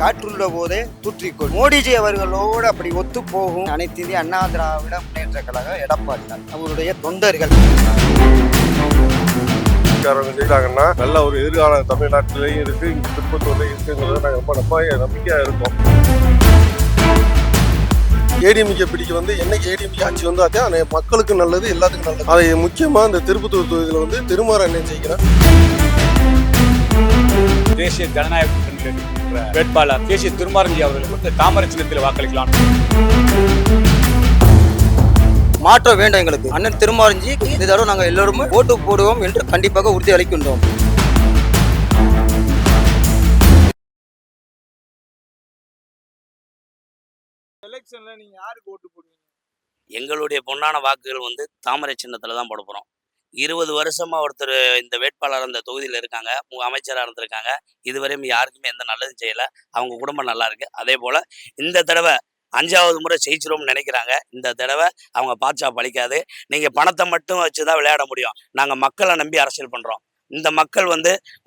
காற்றுள்ள போதே தூற்றிக்கொள். மோடிஜி அவர்களோடு அப்படி ஒத்து போகும் அனைத்து இந்திய அண்ணா திராவிட முன்னேற்ற கழக எடப்பாடியார் அவருடைய தொண்டர்கள் செய்யறாங்கன்னா நல்ல ஒரு எதிர்காலம் தமிழ்நாட்டிலையும் இருக்கு, இங்க திருப்பத்தூர்லையும் இருக்குங்கிறது நாங்கள் ரொம்ப நம்பிக்கையா இருக்கோம். ஏடிஎம்கே பிடிக்க என்னைக்கு ஏடிஎம்கே ஆட்சி வந்தாச்சா மக்களுக்கு நல்லது, எல்லாத்துக்கும் நல்லது. அதை முக்கியமா இந்த திருப்பத்தூர் தொகுதியில் திருமாறன் என்ன செய்கிறார். தேசிய ஜனநாயக கூட்டணி வேட்பாளர் தேசிய திருமாரஞ்சி அவர்களுக்கு தாமரை சின்னத்தில் வாக்களிக்கலாம். மாற்றம் வேண்டும் எங்களுக்கு. அண்ணன் திருமாரஞ்சி இந்த தடவை நாங்கள் எல்லோருமே ஓட்டு போடுவோம் என்று கண்டிப்பாக உறுதி அளிக்கின்றோம். எலெக்ஷன்ல நீங்க யாருக்கு ஓட்டு போடுவீங்க? எங்களுடைய பொன்னான வாக்குகள் தாமரை சின்னத்துல தான் போட போறோம். 20 வருஷமா ஒருத்தர் இந்த வேட்பாளர் அந்த தொகுதியில் இருக்காங்க, அமைச்சராக இருந்திருக்காங்க. இதுவரையும் யாருக்குமே எந்த நல்லதும் செய்யல. அவங்க குடும்பம் நல்லா இருக்கு. அதே போல இந்த தடவை 5வது முறை ஜெயிச்சிரும்னு நினைக்கிறாங்க. இந்த தடவை அவங்க பாட்சா பழிக்காது. நீங்க பணத்தை மட்டும் வச்சுதான் விளையாட முடியும். நாங்க மக்களை நம்பி அரசியல் பண்றோம். இந்த மக்கள்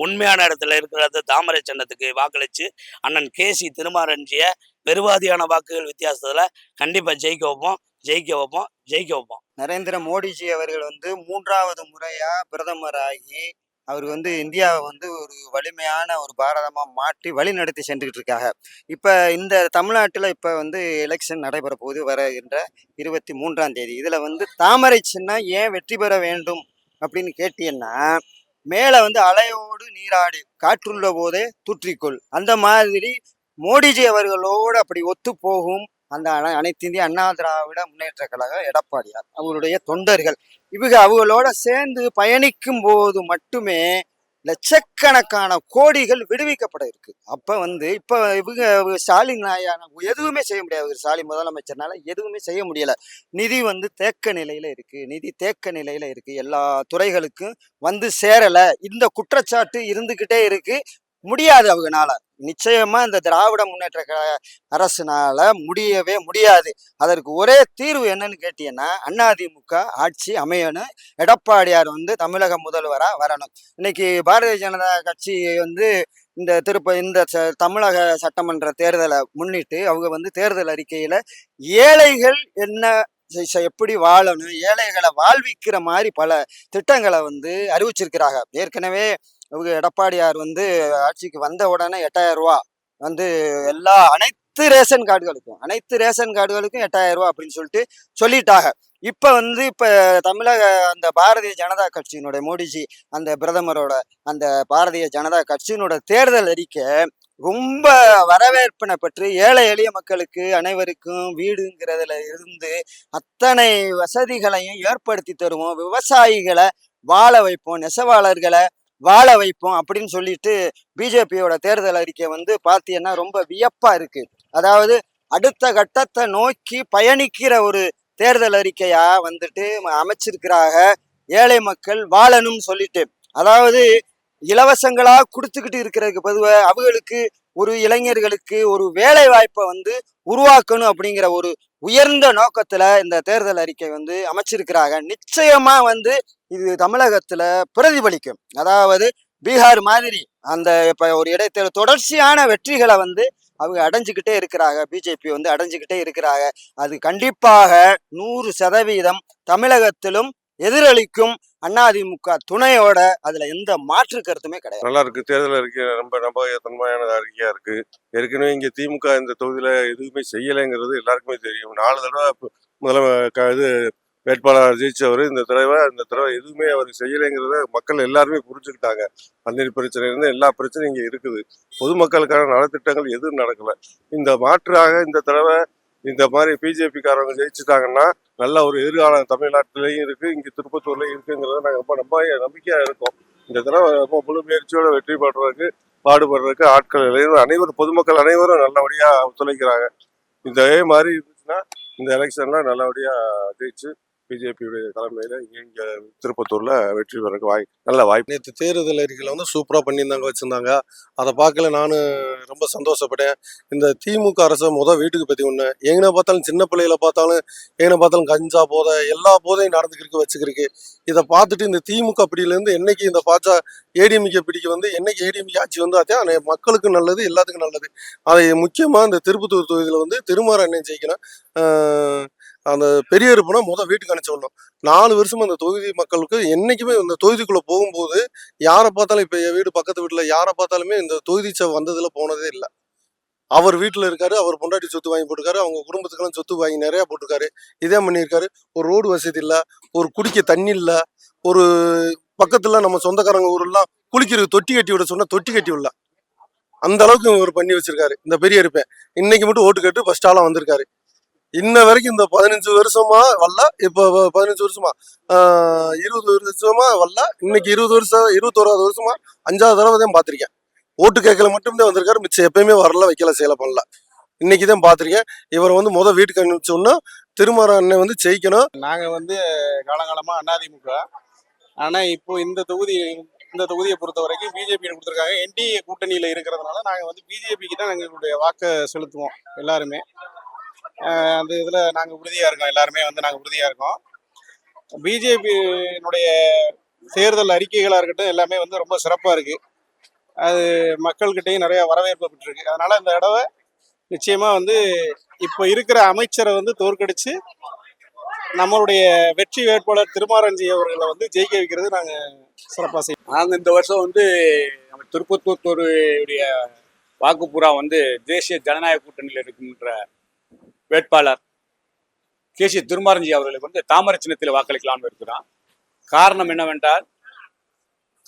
உண்மையான இடத்துல இருக்கிறது தாமரை சின்னத்துக்கு வாக்களிச்சு அண்ணன் கேசி திருமாரஞ்சிய பெருவாதியான வாக்குகள் வித்தியாசத்துல கண்டிப்பா ஜெயிக்க வைப்போம். நரேந்திர மோடிஜி அவர்கள் 3வது முறையா பிரதமராகி அவர் இந்தியாவை ஒரு வலிமையான ஒரு பாரதமா மாற்றி வழி நடத்தி சென்றுகிட்டு இருக்காங்க. இப்ப இந்த தமிழ்நாட்டுல இப்ப எலெக்ஷன் நடைபெற போது வருகின்ற 23ஆம் தேதி. இதுல தாமரை சின்னம் ஏன் வெற்றி பெற வேண்டும் அப்படின்னு கேட்டீங்கன்னா, மேல அலையோடு நீராடு, காற்றுள்ள போதே தூற்றிக்கொள். அந்த மாதிரி மோடிஜி அவர்களோடு அப்படி ஒத்து போகும் அந்த அனைத்து இந்திய அண்ணா திராவிட முன்னேற்ற கழக எடப்பாடியார் அவருடைய தொண்டர்கள் அவங்களோட சேர்ந்து பயணிக்கும் போது மட்டுமே லட்சக்கணக்கான கோடிகள் விடுவிக்கப்பட இருக்கு. அப்ப இப்ப ஸ்டாலின் எதுவுமே செய்ய முடியாது. ஸ்டாலின் முதலமைச்சர்னால எதுவுமே செய்ய முடியல. நிதி தேக்க நிலையில இருக்கு. எல்லா துறைகளுக்கும் சேரல. இந்த குற்றச்சாட்டு இருந்துகிட்டே இருக்கு. முடியாது. அவங்கனால நிச்சயமா இந்த திராவிட முன்னேற்ற அரசுனால முடியவே முடியாது. அதற்கு ஒரே தீர்வு என்னன்னு கேட்டீங்கன்னா, அதிமுக ஆட்சி அமையணும். எடப்பாடியார் தமிழக முதல்வரா வரணும். இன்னைக்கு பாரதிய ஜனதா கட்சி இந்த தமிழக சட்டமன்ற தேர்தலை முன்னிட்டு அவங்க தேர்தல் அறிக்கையில ஏழைகள் எப்படி வாழணும், ஏழைகளை வாழ்விக்கிற மாதிரி பல திட்டங்களை அறிவிச்சிருக்கிறாங்க. ஏற்கனவே அவங்க எடப்பாடியார் ஆட்சிக்கு வந்த உடனே 8000 ரூபா அனைத்து ரேஷன் கார்டுகளுக்கும் 8000 ரூபா அப்படின்னு சொல்லிட்டாங்க. இப்ப தமிழக அந்த பாரதிய ஜனதா கட்சியினுடைய மோடிஜி அந்த பிரதமரோட அந்த பாரதிய ஜனதா கட்சியினோட தேர்தல் அறிக்கை ரொம்ப வரவேற்பினை பெற்று ஏழை எளிய மக்களுக்கு அனைவருக்கும் வீடுங்கிறதுல இருந்து அத்தனை வசதிகளையும் ஏற்படுத்தி தருவோம், விவசாயிகளை வாழ வைப்போம், நெசவாளர்களை வாழ வைப்போம் அப்படின்னு சொல்லிட்டு பிஜேபியோட தேர்தல் அறிக்கை பார்த்தீங்கன்னா ரொம்ப வியப்பா இருக்கு. அதாவது அடுத்த கட்டத்தை நோக்கி பயணிக்கிற ஒரு தேர்தல் அறிக்கையா அமைச்சிருக்கிறாங்க. ஏழை மக்கள் வாழணும்னு சொல்லிட்டு, அதாவது இலவசங்களா கொடுத்துக்கிட்டு இருக்கிறதுக்கு பொதுவா அவங்களுக்கு ஒரு இளைஞர்களுக்கு ஒரு வேலை வாய்ப்பை உருவாக்கணும் அப்படிங்கிற ஒரு உயர்ந்த நோக்கத்துல இந்த தேர்தல் அறிக்கை அமைச்சிருக்கிறாங்க. நிச்சயமா இது தமிழகத்துல பிரதிபலிக்கும். அதாவது பீகார் மாதிரி அந்த இப்ப ஒரு இடைத்தேர்தல் தொடர்ச்சியான வெற்றிகளை அவங்க அடைஞ்சுக்கிட்டே இருக்கிறாங்க. பிஜேபி அடைஞ்சுக்கிட்டே இருக்கிறாங்க. அது கண்டிப்பாக 100% தமிழகத்திலும் எதிரொலிக்கும். அதிமுக துணையோட அதுல எந்த மாற்று கருத்துமே கிடையாது. நல்லா இருக்கு. தேர்தல் அறிக்கை ரொம்ப நம்பகத்தன்மையான அறிக்கையா இருக்கு. ஏற்கனவே இங்க திமுக இந்த தொகுதியில எதுவுமே செய்யலைங்கிறது எல்லாருக்குமே தெரியும். 4 தடவை வேட்பாளர் ஜெயிச்சவர் இந்த தடவை எதுவுமே அவர் செய்யலைங்கிறத மக்கள் எல்லாருமே புரிஞ்சுக்கிட்டாங்க. தண்ணீர் பிரச்சனை இருந்து எல்லா பிரச்சனையும் இங்க இருக்குது. பொதுமக்களுக்கான நலத்திட்டங்கள் எதுவும் நடக்கல. இந்த மாற்றாக இந்த தடவை இந்த மாதிரி பிஜேபிக்காரவங்க ஜெயிச்சுட்டாங்கன்னா நல்ல ஒரு எதிர்காலம் தமிழ்நாட்டிலையும் இருக்கு, இங்க திருப்பத்தூர்லையும் இருக்குங்கிறத நாங்கள் ரொம்ப நம்பிக்கையா இருக்கோம். இந்த தடவை ரொம்ப முழு முயற்சியோட வெற்றி பாடுபடுறதுக்கு ஆட்கள் அனைவரும் பொதுமக்கள் அனைவரும் நல்லபடியா ஒத்துழைக்கிறாங்க. இதே மாதிரி இருந்துச்சுன்னா இந்த எலெக்ஷன்ல நல்லபடியா ஜெயிச்சு பிஜேபியுடைய தலைமையில இங்க திருப்பத்தூர்ல வெற்றி பெறக்கு நல்ல வாய்ப்பு. நேற்று தேர்தல் அறிக்கையில் வந்து சூப்பராக பண்ணியிருந்தாங்க, வச்சுருந்தாங்க. அதை பார்க்கல நான் ரொம்ப சந்தோஷப்பட்டேன். இந்த திமுக அரசை வீட்டுக்கு பற்றி ஒன்று, எங்கே பார்த்தாலும் சின்ன பிள்ளைகளை பார்த்தாலும் எங்கே பார்த்தாலும் கஞ்சா போதை எல்லா போதையும் நடந்துக்கிருக்கு வச்சுக்கிருக்கு. இதை பார்த்துட்டு இந்த திமுக பிடியிலேருந்து என்னைக்கு இந்த பாஜக ஏடிஎம்கே பிடிக்க வந்து என்னைக்கு ஏடிஎம்கே ஆட்சி வந்து அதே மக்களுக்கு நல்லது, எல்லாத்துக்கும் நல்லது. அதை முக்கியமாக இந்த திருப்பத்தூர் தொகுதியில் வந்து திருமாற அண்ணன் ஜெயிக்கணும். அந்த பெரிய இருப்புனா வீட்டுக்கு அனுப்பிச்சு விடணும். 4 வருஷமா அந்த தொகுதி மக்களுக்கு என்னைக்குமே இந்த தொகுதிக்குள்ள போகும்போது யாரை பார்த்தாலும், இப்ப என் வீடு பக்கத்து வீட்டுல யாரை பார்த்தாலுமே இந்த தொகுதி வந்ததுல போனதே இல்லை. அவர் வீட்டுல இருக்காரு, அவர் பொண்டாட்டி சொத்து வாங்கி போட்டிருக்காரு, அவங்க குடும்பத்துக்கெல்லாம் சொத்து வாங்கி நிறைய போட்டிருக்காரு. இதே பண்ணியிருக்காரு. ஒரு ரோடு வசதி இல்லை, ஒரு குடிக்க தண்ணி இல்லை, ஒரு பக்கத்துல நம்ம சொந்தக்காரங்க ஊரெல்லாம் குளிக்கிறதுக்கு தொட்டி கட்டி விட சொன்னா தொட்டி கட்டி விடல. அந்த அளவுக்கு இவர் பண்ணி வச்சிருக்காரு இந்த பெரிய இருப்பேன். இன்னைக்கு மட்டும் ஓட்டு கேட்டு ஃபர்ஸ்ட் ஆளா வந்திருக்காரு. இன்ன வரைக்கும் இந்த 15 வருஷமா வரல. இப்போ 15 வருஷமா 20 வருஷமா வரல. இன்னைக்கு 21வது வருஷமா 5வது தடவை தான் பார்த்திருக்கேன். ஓட்டு கேட்கல மட்டும்தான் வந்திருக்காரு. மிச்சம் எப்பயுமே வரல, வைக்கல, செயலை பண்ணல. இன்னைக்கு தான் பார்த்திருக்கேன். இவரை வீட்டுக்கு அனுப்பிச்சோன்னா திருமாற அண்ணன் ஜெயிக்கணும். நாங்க காலங்காலமா அதிமுக. ஆனா இப்போ இந்த தொகுதியை பொறுத்த வரைக்கும் பிஜேபி கொடுத்துருக்காங்க. என்டிஏ கூட்டணியில இருக்கிறதுனால நாங்க பிஜேபிக்கு தான் எங்களுடைய வாக்கை செலுத்துவோம் எல்லாருமே. அந்த இதுல நாங்க உறுதியா இருக்கோம். எல்லாருமே நாங்க உறுதியா இருக்கோம். பிஜேபியினுடைய தேர்தல் அறிக்கைகளா இருக்கட்டும் எல்லாமே ரொம்ப சிறப்பா இருக்கு. அது மக்கள்கிட்டையும் நிறைய வரவேற்பு பெற்றிருக்கு. அதனால இந்த தடவை நிச்சயமா இப்ப இருக்கிற அமைச்சரை தோற்கடிச்சு நம்மளுடைய வெற்றி வேட்பாளர் திருமாரஞ்சி அவர்களை ஜெயிக்க வைக்கிறது நாங்க சிறப்பா செய்வோம். நாங்கள் இந்த வருஷம் நம்ம திருப்பத்தூருடைய வாக்குப்பூரா தேசிய ஜனநாயக கூட்டணியில் இருக்கின்ற வேட்பாளர் கேசி திருமாரஞ்சி அவர்களுக்கு தாமரை சின்னத்தில் வாக்களிக்கலாம்னு இருக்கிறான். காரணம் என்னவென்றால்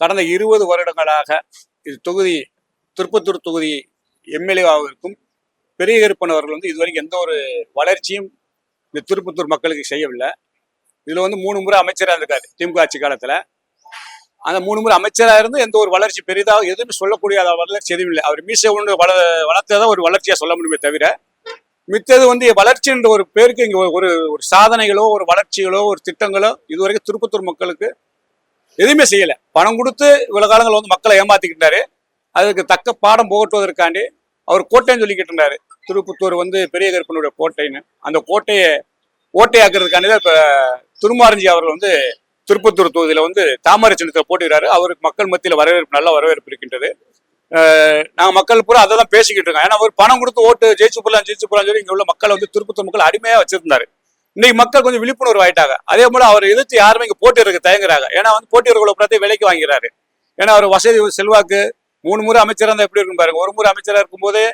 கடந்த 20 வருடங்களாக இது தொகுதி திருப்பத்தூர் தொகுதி எம்எல்ஏவாக இருக்கும் பெரிய கருப்பன் அவர்கள் இதுவரைக்கும் எந்த ஒரு வளர்ச்சியும் இந்த திருப்பத்தூர் மக்களுக்கு செய்யவில்லை. இதுல 3 முறை அமைச்சராக இருக்காரு திமுக ஆட்சி காலத்துல. அந்த 3 முறை அமைச்சராக இருந்து எந்த ஒரு வளர்ச்சி பெரிதாக எதுவுமே சொல்லக்கூடிய வளர்ச்சி எதுவும் இல்லை. அவர் மீசை ஒன்று வளர்த்ததான் ஒரு வளர்ச்சியா சொல்ல முடியுமே தவிர மித்தது வளர்ச்சி என்ற ஒரு பேருக்கு இங்க ஒரு ஒரு சாதனைகளோ ஒரு வளர்ச்சிகளோ ஒரு திட்டங்களோ இதுவரைக்கும் திருப்பத்தூர் மக்களுக்கு எதுவுமே செய்யல. பணம் கொடுத்து இவ்வளவு காலங்கள் மக்களை ஏமாத்திக்கிட்டாரு. அதுக்கு தக்க பாடம் புகட்டுவதற்காண்டி அவர் கோட்டைன்னு சொல்லிக்கிட்டு இருந்தாரு. திருப்பத்தூர் பெரிய கருப்பனுடைய கோட்டைன்னு. அந்த கோட்டையை ஓட்டையாக்குறதுக்காண்டி தான் இப்ப திருமாரஞ்சி அவர்கள் திருப்பத்தூர் தொகுதியில தாமரை சின்னத்தில் போட்டுக்கிறாரு. அவருக்கு மக்கள் மத்தியில் நல்ல வரவேற்பு இருக்கின்றது. நாங்க மக்கள் பூரா அதை தான் பேசிக்கிட்டு இருக்கோம். ஏன்னா அவர் பணம் கொடுத்து ஓட்டு ஜெயிச்சு போடலாம் சொல்லி இங்க உள்ள மக்கள் திருப்பத்தூர் மக்கள் அடிமையா வச்சிருந்தாரு. இன்னைக்கு மக்கள் கொஞ்சம் விழிப்புணர்வு ஆயிட்டாங்க. அதே போல அவர் எதிர்த்து யாருமே இங்க போட்டியிருக்கு தயங்குறாங்க. ஏன்னா போட்டியர்களை பத்தி விலைக்கு வாங்கிறாரு. ஏன்னா அவர் வசதி செல்வாக்கு 3 முறை அமைச்சராக இருந்தா எப்படி இருக்கும் பாருங்க. ஒரு முறை அமைச்சராக இருக்கும் போதே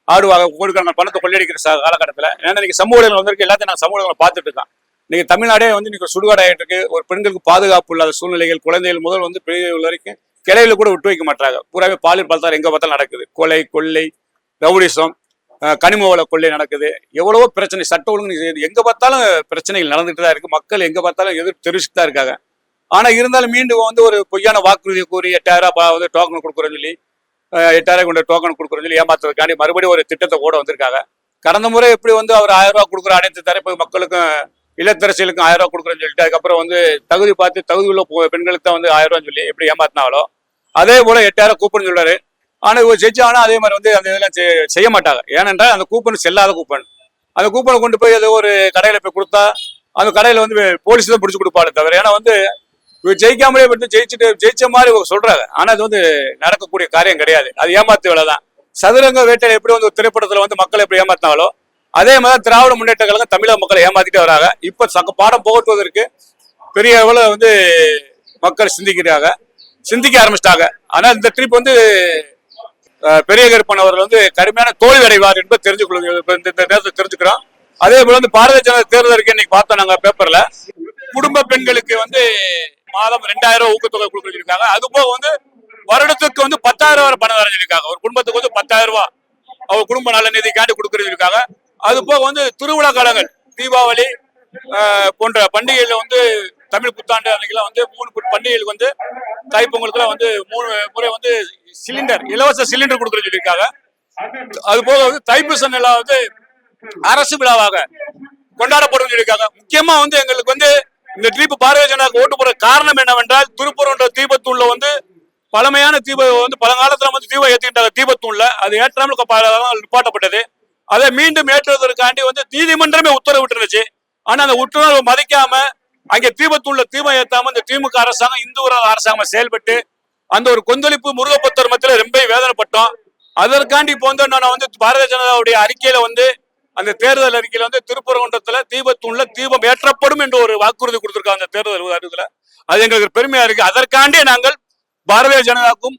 ஆடுவாங்க, கோடிக்கணக்கான பணத்தை கொள்ளையடிக்கிற காலகட்டத்தில். ஏன்னா இன்னைக்கு சமூக ஊடகங்கள் எல்லாத்தையும் நான் சமூக ஊடகங்களை பார்த்துட்டு இருக்கேன். இன்னைக்கு தமிழ்நாடே இன்னைக்கு சுடுகாடாயிட்டு இருக்கு. ஒரு பெண்களுக்கு பாதுகாப்பு இல்லாத சூழ்நிலைகள், குழந்தைகள் முதல் பெரிய வரைக்கும் கிளையில கூட விட்டு வைக்க மாட்டாங்க. பூராவே பாலியல் பலத்தார் எங்க பார்த்தாலும் நடக்குது. கொலை, கொள்ளை, ரவுடிசம், கனிம வள கொள்ளை நடக்குது. எவ்வளவோ பிரச்சனை, சட்ட ஒழுங்கு எங்க பார்த்தாலும் பிரச்சனைகள் நடந்துட்டு தான் இருக்கு. மக்கள் எங்க பார்த்தாலும் எதிர்ப்பு தெரிவிச்சுட்டு தான் இருக்காங்க. ஆனா இருந்தாலும் மீண்டும் ஒரு பொய்யான வாக்குறுதியை கூறி 8000 டோக்கன் கொடுக்குறேன்னு சொல்லி 8000 கொண்ட டோக்கன் கொடுக்குறேன்னு சொல்லி ஏமாத்துறதுக்காண்டி மறுபடியும் ஒரு திட்டத்தை கூட வந்திருக்காங்க. கடந்த முறை எப்படி அவர் 1000 ரூபாய் கொடுக்குற அனைத்து தரப்பு மக்களுக்கும் இல்லத்தரசியலுக்கும் 1000 ரூபாய் கொடுக்குறேன்னு சொல்லிட்டு அதுக்கப்புறம் தகுதி பார்த்து தகுதி உள்ள பெண்களுக்கு தான் 1000 ரூபான்னு சொல்லி எப்படி ஏமாத்தினாலோ அதே போல 8000 கூப்பன் சொல்றாரு. ஆனா இவர் ஜெயிச்சாங்கன்னா அதே மாதிரி அந்த இதெல்லாம் செய்ய மாட்டாங்க. ஏனென்றால் அந்த கூப்பன் செல்லாத கூப்பன். அந்த கூப்பனை கொண்டு போய் ஏதோ ஒரு கடையில போய் கொடுத்தா அந்த கடையில போலீஸ் தான் பிடிச்சு கொடுப்பாரு தவிர. ஏன்னா இவர் ஜெயிக்காமலே ஜெயிச்ச மாதிரி சொல்றாங்க. ஆனா அது நடக்கக்கூடிய காரியம் கிடையாது. அது ஏமாத்து வேலை தான். சதுரங்க வேட்டையில எப்படி ஒரு திரைப்படத்துல மக்களை எப்படி ஏமாத்தினாங்களோ அதே மாதிரி திராவிட முன்னேற்ற கழகம் தமிழக மக்களை ஏமாத்திட்டே வராங்க. இப்ப பாடம் புகட்டுவதற்கு பெரிய அளவுல மக்கள் சிந்திக்க ஆரம்பிச்சிட்டாங்க. ஆனா இந்த ட்ரிப் பெரிய கருப்பன் அவர்கள் கடுமையான தோல்வி அடைவார் என்பது தெரிஞ்சுக்கிறோம். அதே போல பாரதிய ஜனதா தேர்தல் அறிக்கை இன்னைக்கு பார்த்தோம் நாங்க பேப்பர்ல. குடும்ப பெண்களுக்கு மாதம் 2000 ஊக்கத்தொகை கொடுக்க சொல்லியிருக்காங்க. அது போக வருடத்துக்கு 10,000 ரூபாய் பணம் வரைஞ்சிருக்காங்க. ஒரு குடும்பத்துக்கு 10,000 ரூபாய் அவர் குடும்ப நல நிதிக்காண்டி கொடுக்கறது இருக்காங்க. அது போக திருவிழா காலங்கள், தீபாவளி போன்ற பண்டிகைகள்ல தமிழ் புத்தாண்டு அன்னைக்கெல்லாம் 3 பண்டிகைகளுக்கு தைப்பொங்கலுக்குலாம் 3 முறை சிலிண்டர் இலவச சிலிண்டர் கொடுக்கறது சொல்லியிருக்காங்க. அது போக தைப்பூசம் எல்லாம் அரசு விழாவாக கொண்டாடப்படும் சொல்லியிருக்காங்க. முக்கியமா எங்களுக்கு இந்த ட்ரிப் பாரதிய ஜனதாக்கு ஓட்டு போற காரணம் என்னவென்றால் திருப்பூர் தீபத்தூண்ல வந்து பழமையான வந்து பழங்காலத்துல வந்து தீபம் ஏற்றிக்கிட்டாங்க தீபத்தூண்ல. அது ஏற்றாமல் நிப்பாட்டப்பட்டது. அதை மீண்டும் ஏற்றுவதற்காண்டி வந்து நீதிமன்றமே உத்தரவிட்டுருந்துச்சு. ஆனா அந்த உத்தரவை மதிக்காம அங்கே தீபத்தூண்ல தீபம் ஏத்தாம இந்த திமுக அரசாங்கம் இந்து அரசாங்கம் செயல்பட்டு அந்த ஒரு கொந்தளிப்பு முருகப்பத்தர் மத்தியில ரொம்ப வேதனைப்பட்டோம். அதற்காண்டி இப்போ வந்து நான் வந்து பாரதிய ஜனதாவுடைய அறிக்கையில வந்து அந்த தேர்தல் அறிக்கையில வந்து திருப்பரங்குன்றத்துல தீபத்தூண்ல தீபம் ஏற்றப்படும் என்று ஒரு வாக்குறுதி கொடுத்திருக்காங்க அந்த தேர்தல் அறிக்கையில. அது எங்களுக்கு பெருமையா இருக்கு. அதற்காண்டி நாங்கள் பாரதிய ஜனதாவுக்கும்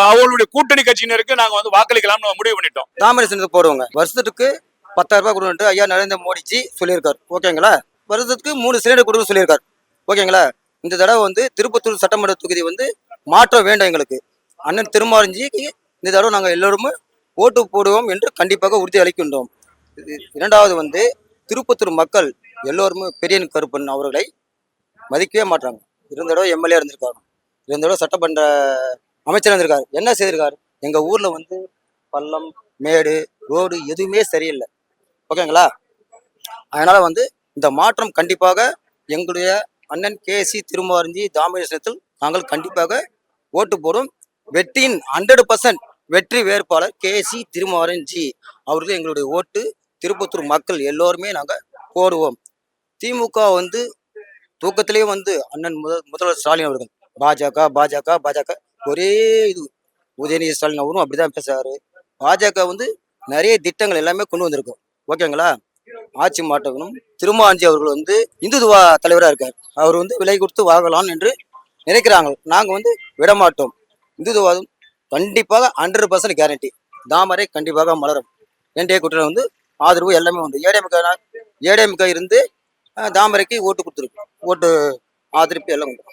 அவங்களுடைய கூட்டணி கட்சியினருக்கு நாங்க வந்து வாக்களிக்கலாம்னு முடிவு பண்ணிட்டோம். தாமரை சின்னத்துக்கு போடுவோங்க. வருஷத்துக்கு 10,000 ரூபாய் கொடுன்ட்டு ஐயா நரேந்திர மோடிஜி சொல்லியிருக்காரு. ஓகேங்களா? வருஷத்துக்கு 3 சிலிண்டர் கொடுன்னு சொல்லியிருக்காரு. ஓகேங்களா? இந்த தடவை வந்து திருப்பத்தூர் சட்டமன்ற தொகுதி வந்து மாற்றம் வேண்டும் எங்களுக்கு. அண்ணன் திருமாரஞ்சிக்கு இந்த தடவை நாங்கள் எல்லோருமே ஓட்டு போடுவோம் என்று கண்டிப்பாக உறுதி அளிக்கின்றோம். இரண்டாவது வந்து திருப்பத்தூர் மக்கள் எல்லோருமே பெரியன் கருப்பன் அவர்களை மதிக்கவே மாட்டாங்க. 2 தடவை எம்எல்ஏ இருந்திருக்காரு, 2 தடவை சட்டமன்ற அமைச்சர் இருந்திருக்காரு. என்ன செய்திருக்காரு? எங்க ஊர்ல வந்து பள்ளம் மேடு ரோடு எதுவுமே சரியில்லை. ஓகேங்களா? அதனால வந்து இந்த மாற்றம் கண்டிப்பாக எங்களுடைய அண்ணன் KC திருமாரஞ்சி தாமரேசனத்தில் நாங்கள் கண்டிப்பாக ஓட்டு போடும். வெற்றியின் 100% வெற்றி வேட்பாளர் KC திருமாரஞ்சி அவர்கள் எங்களுடைய ஓட்டு. திருப்பத்தூர் மக்கள் எல்லோருமே நாங்கள் போடுவோம். திமுக வந்து தூக்கத்திலேயே வந்து அண்ணன் முதல்வர் ஸ்டாலின் அவர்கள் பாஜக ஒரே இது. உதயநிதி ஸ்டாலின் அவரும் அப்படிதான் பேசுறாரு. பாஜக வந்து நிறைய திட்டங்கள் எல்லாமே கொண்டு வந்திருக்கும். ஓகேங்களா? ஆட்சி மாற்றணும். திருமாஞ்சி அவர்கள் வந்து இந்துத்துவா தலைவராக இருக்கார். அவர் வந்து விலை கொடுத்து வாங்கலாம் என்று நினைக்கிறாங்க. நாங்கள் வந்து விடமாட்டோம். இந்துத்துவாதம் கண்டிப்பாக 100% கேரண்டி. தாமரை கண்டிப்பாக மலரும். என்டிஏ கூட்டணி வந்து ஆதரவு எல்லாமே வந்து ஏடிஎம்கே இருந்து தாமரைக்கு ஓட்டு கொடுத்துருக்கு. ஓட்டு ஆதரிப்பு எல்லாம் உண்டு.